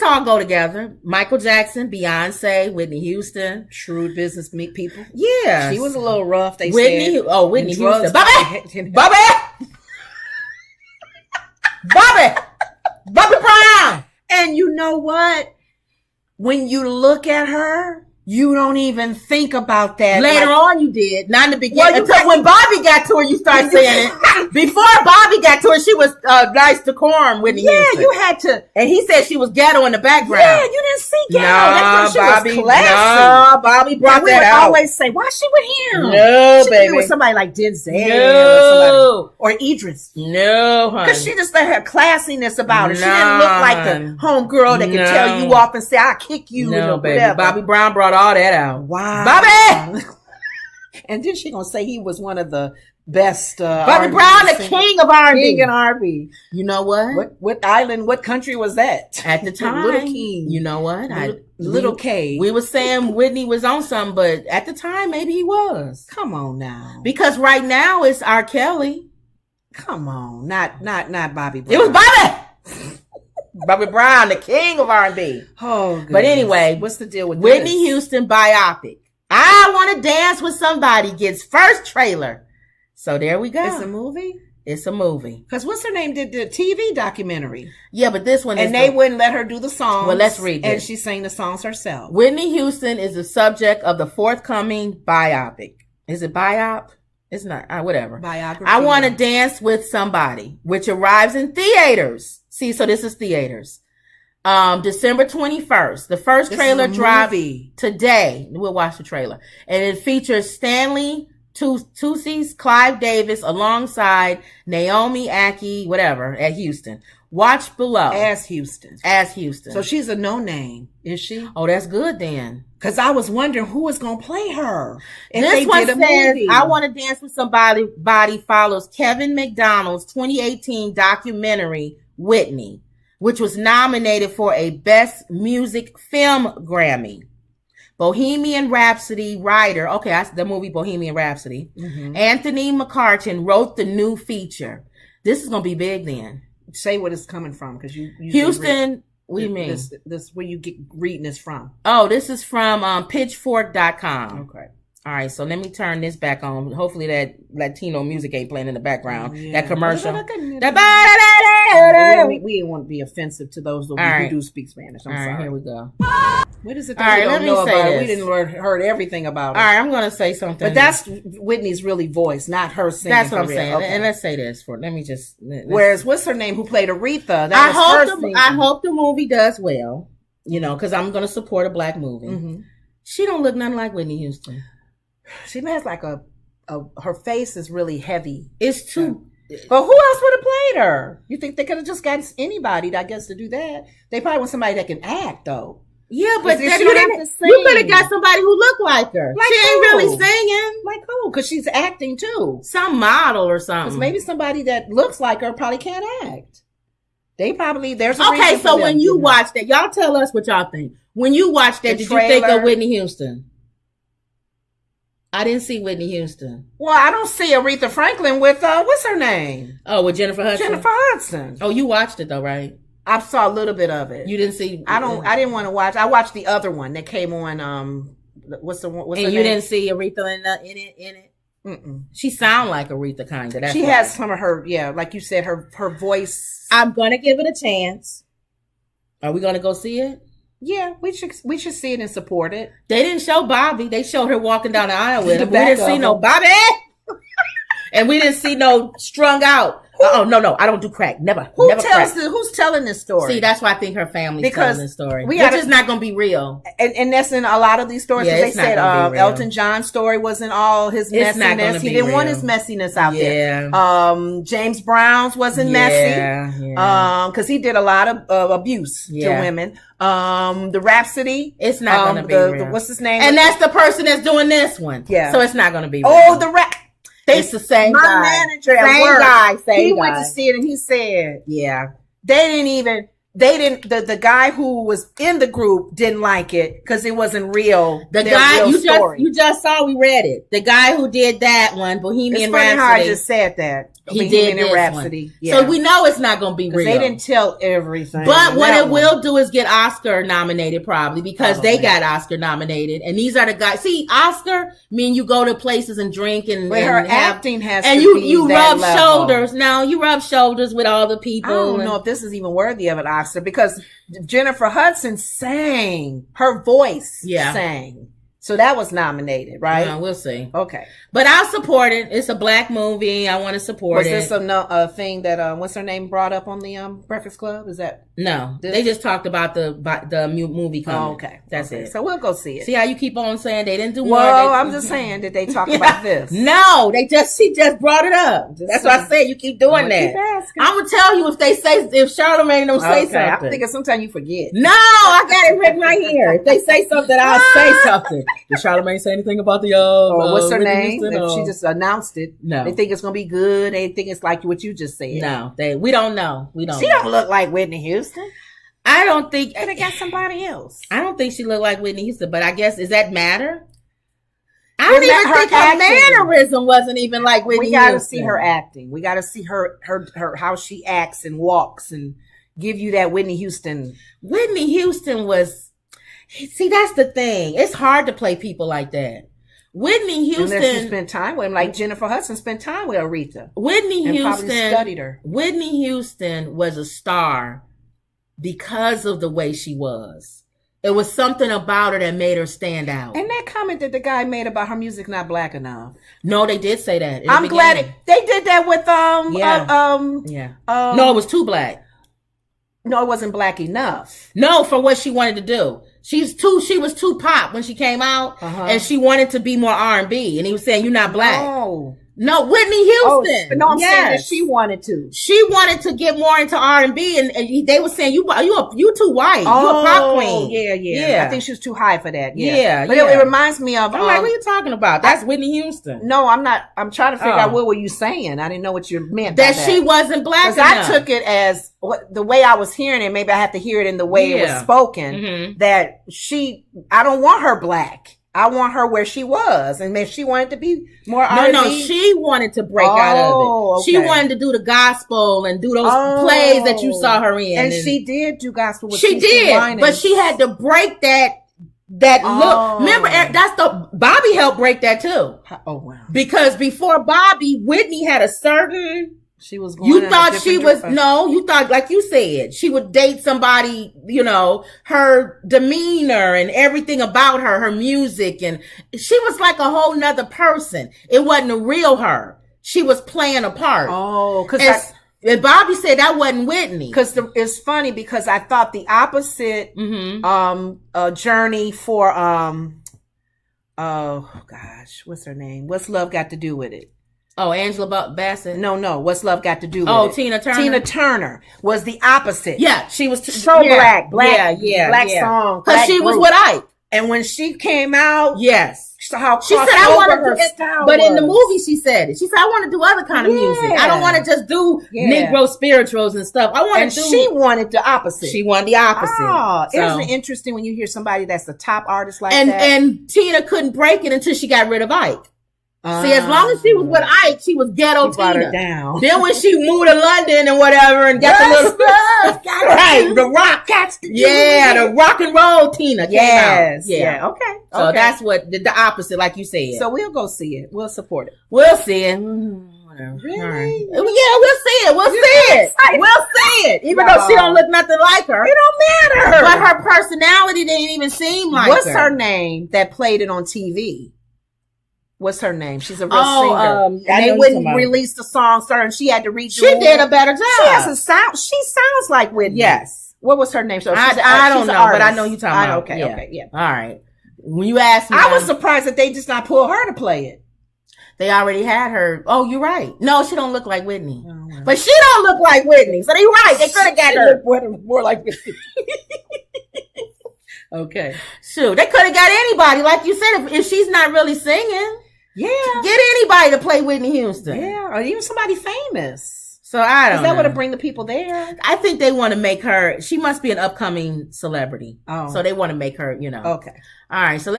this all go together. Michael Jackson, Beyonce, Whitney Houston. Shrewd business people. Yeah. She was a little rough, they Whitney, said. Whitney Houston. Bobby! Bobby Brown! And you know what? When you look at her, you don't even think about that. Later on you did. Not in the beginning. Well, when Bobby got to her, you started saying it. Before Bobby got to her, she was nice decorum, Whitney Houston. You had to. And he said she was ghetto in the background. Yeah, you didn't see ghetto. Nah, She Bobby, was classy. Bobby brought we that would out. always say, why she with him? No, she baby. She with somebody like Denzel. No. Or Idris. No, honey. Because she just let her classiness about her. She didn't look like the homegirl that can tell you off and say, I'll kick you. No, baby. Whatever. Bobby Brown brought all that out. Wow. Bobby! And then she gonna say he was one of the best. Bobby R&B Brown, the singers. king of R&B. King and R&B. You know what? What island, what country was that? At the time. Little King. You know what? Little K. We were saying Whitney was on something, but at the time, maybe he was. Come on now. Because right now, it's R. Kelly. Come on. Not Bobby Brown. It was Bobby! Bobby Brown, the king of R&B. Oh, goodness. But anyway, what's the deal with Whitney Houston biopic. I Want to Dance with Somebody gets first trailer. So there we go. It's a movie? It's a movie. Because what's her name did the TV documentary. Yeah, but this one and they wouldn't let her do the songs. Well, let's read this. And she sang the songs herself. Whitney Houston is the subject of the forthcoming biopic. Is it biop? It's not. Whatever. Biography. I Want to Dance with Somebody, which arrives in theaters. See, so this is theaters. December 21st. The first trailer dropped today. We'll watch the trailer. And it features Stanley Tucci's Clive Davis alongside Naomi Aki, whatever, at Houston. Watch below. As Houston. So she's a no-name, is she? Oh, that's good then. Because I was wondering who was going to play her. This one says, I Want to Dance with Somebody Body follows Kevin McDonald's 2018 documentary, Whitney, which was nominated for a Best Music Film Grammy. Bohemian Rhapsody writer, the movie Bohemian Rhapsody, Anthony McCartan wrote the new feature. This is going to be big then. Say what it's coming from, because you Houston, what do you mean? This where you get reading this from. Oh, this is from pitchfork.com. Okay. All right, so let me turn this back on. Hopefully that Latino music ain't playing in the background. Yeah. That commercial. We didn't want to be offensive to those who do speak Spanish. I'm sorry. Here we go. What is it that we don't know about? We didn't heard everything about it. All right, I'm going to say something. But that's Whitney's really voice, not her singing. That's what I'm saying. Okay. And let's say this whereas, what's her name who played Aretha? I hope the movie does well, because I'm going to support a black movie. Mm-hmm. She don't look nothing like Whitney Houston. She has like her face is really heavy. It's too. But who else would have played her? You think they could have just gotten anybody, I guess, to do that? They probably want somebody that can act, though. Yeah, but you could have got somebody who looked like her. Like she who? ain't really singing. Like who? Because she's acting too. Some model or something. Because maybe somebody that looks like her probably can't act. There's a okay. So when you watch that, y'all tell us what y'all think. When you watch that, did you think of Whitney Houston? I didn't see Whitney Houston. Well, I don't see Aretha Franklin with what's her name? Oh, with Jennifer Hudson. Jennifer Hudson. Oh, you watched it though, right? I saw a little bit of it. You didn't see? I didn't want to watch. I watched the other one that came on. What's the one? What's and her you name? Didn't see Aretha in it. Mm-mm. She sound like Aretha kind of. She has some of her, like you said, her voice. I'm gonna give it a chance. Are we gonna go see it? Yeah, we should see it and support it. They didn't show Bobby. They showed her walking down the aisle with him. We didn't see no Bobby. And we didn't see no strung out. Oh, no, I don't do crack. Never. Who's telling this story? See, that's why I think her family's telling this story. Which is not going to be real. And that's in a lot of these stories. Yeah, they said Elton John's story wasn't all his messiness. He didn't want his messiness out there. James Brown's wasn't messy. Because he did a lot of abuse to women. The Rhapsody. It's not going to be real. What's his name? And that's the person that's doing this one. Yeah. So it's not going to be real. Oh, the rap. It's the same guy. Manager at work. He went to see it and he said, they didn't even, they didn't. The guy who was in the group didn't like it because it wasn't real. The guy you just saw, we read it. The guy who did that one, Bohemian Rhapsody. It's funny how I just said that. He did this Rhapsody. Yeah. So we know it's not going to be real. They didn't tell everything. But what it will do is get Oscar nominated probably because they got Oscar nominated. And these are the guys. See, Oscar mean you go to places and drink and her acting has and to be you rub level. Shoulders. No, you rub shoulders with all the people. I don't know if this is even worthy of an Oscar because Jennifer Hudson sang. Her voice sang. So that was nominated, right? Yeah, we'll see. Okay. But I'll support it. It's a black movie. I want to support it. Was this a thing that, what's her name, brought up on the Breakfast Club? Is that? No. They just talked about the movie coming. Oh, okay. That's it. So we'll go see it. See how you keep on saying they didn't do more? Well, I'm just saying that they talk about this. No, she just brought it up. That's what I said. You keep doing that. I'm going to tell you if Charlamagne don't say something. I'm thinking sometimes you forget. No, I got it written right here. If they say something, I'll say something. Did Charlamagne say anything about the what's her name? If she just announced it. No. They think it's gonna be good. They think it's like what you just said. No, we don't know. She don't look like Whitney Houston. I don't think they got somebody else. I don't think she looked like Whitney Houston, but I guess does that matter? I don't even think her mannerism wasn't even like Whitney Houston. We got to see her acting. We got to see her how she acts and walks and give you that Whitney Houston. Whitney Houston was. See, that's the thing. It's hard to play people like that. Whitney Houston. Unless you spent time with him, like Jennifer Hudson spent time with Aretha. Whitney Houston probably studied her. Whitney Houston was a star because of the way she was. It was something about her that made her stand out. And that comment that the guy made about her music not black enough. No, they did say that. I'm glad they did that with no, it was too black. No, it wasn't black enough. No, for what she wanted to do. She was too pop when she came out, and she wanted to be more R&B. And he was saying, "You're not black." No, Whitney Houston. But no, I'm saying that she wanted to. She wanted to get more into R&B, and they were saying, "You too white. You a pop queen." Yeah. I think she was too high for that. Yeah. But it reminds me of. I'm like, what are you talking about? That's Whitney Houston. No, I'm not. I'm trying to figure out what were you saying. I didn't know what you meant. That she wasn't black enough. I took it as the way I was hearing it. Maybe I have to hear it in the way it was spoken. Mm-hmm. That I don't want her black. I want her where she was, and if she wanted to be more R&B. No, she wanted to break out of it. Okay. She wanted to do the gospel and do those plays that you saw her in, and she did do gospel. With she did, but she had to break that look. Remember, Bobby helped break that too. Oh wow! Because before Bobby, Whitney had a certain. She was going you thought like you said, she would date somebody, her demeanor and everything about her music. And she was like a whole nother person. It wasn't a real her. She was playing a part. Oh, and Bobby said that wasn't Whitney. Because it's funny because I thought the opposite, journey for, oh gosh, what's her name? What's Love Got to Do with It? Oh, Angela Bassett? No. What's Love Got to Do with it? Oh, Tina Turner? Tina Turner was the opposite. Yeah, she was so black. Black song. Because she was with Ike. And when she came out, yes. She said, I want to do it. But in the movie, she said it. She said, I want to do other kind of music. I don't want to just do Negro spirituals and stuff. She wanted the opposite. She wanted the opposite. Oh, isn't it interesting when you hear somebody that's a top artist like that? And Tina couldn't break it until she got rid of Ike. See, as long as she was with Ike, she was ghetto Tina. Her down. Then when she moved to London and whatever and got the little the rock, the rock and roll Tina came out. Yeah. Okay. So that's what the opposite, like you said. So we'll go see it. We'll support it. We'll see it. Really? Yeah, we'll see it. We'll see it. Even though she don't look nothing like her. It don't matter. But her personality didn't even seem like her. What's her name that played it on TV? What's her name? She's a real singer. And they wouldn't release the song, and she had to redo it. She did a better job. She has a sound. She sounds like Whitney. Yes. What was her name? So I don't know, but I know you're talking about. Okay. All right. When you asked me, I was surprised that they just not pull her to play it. They already had her. Oh, you're right. No, she don't look like Whitney. Oh, wow. But she don't look like Whitney. So you're right. They could have got her more like Whitney. Okay. Shoot, they could have got anybody, like you said, if she's not really singing. Yeah. Get anybody to play Whitney Houston. Yeah, or even somebody famous. So I don't know. Is that what to bring the people there? I think they want to make her, she must be an upcoming celebrity. Oh. So they want to make her, Okay. All right. So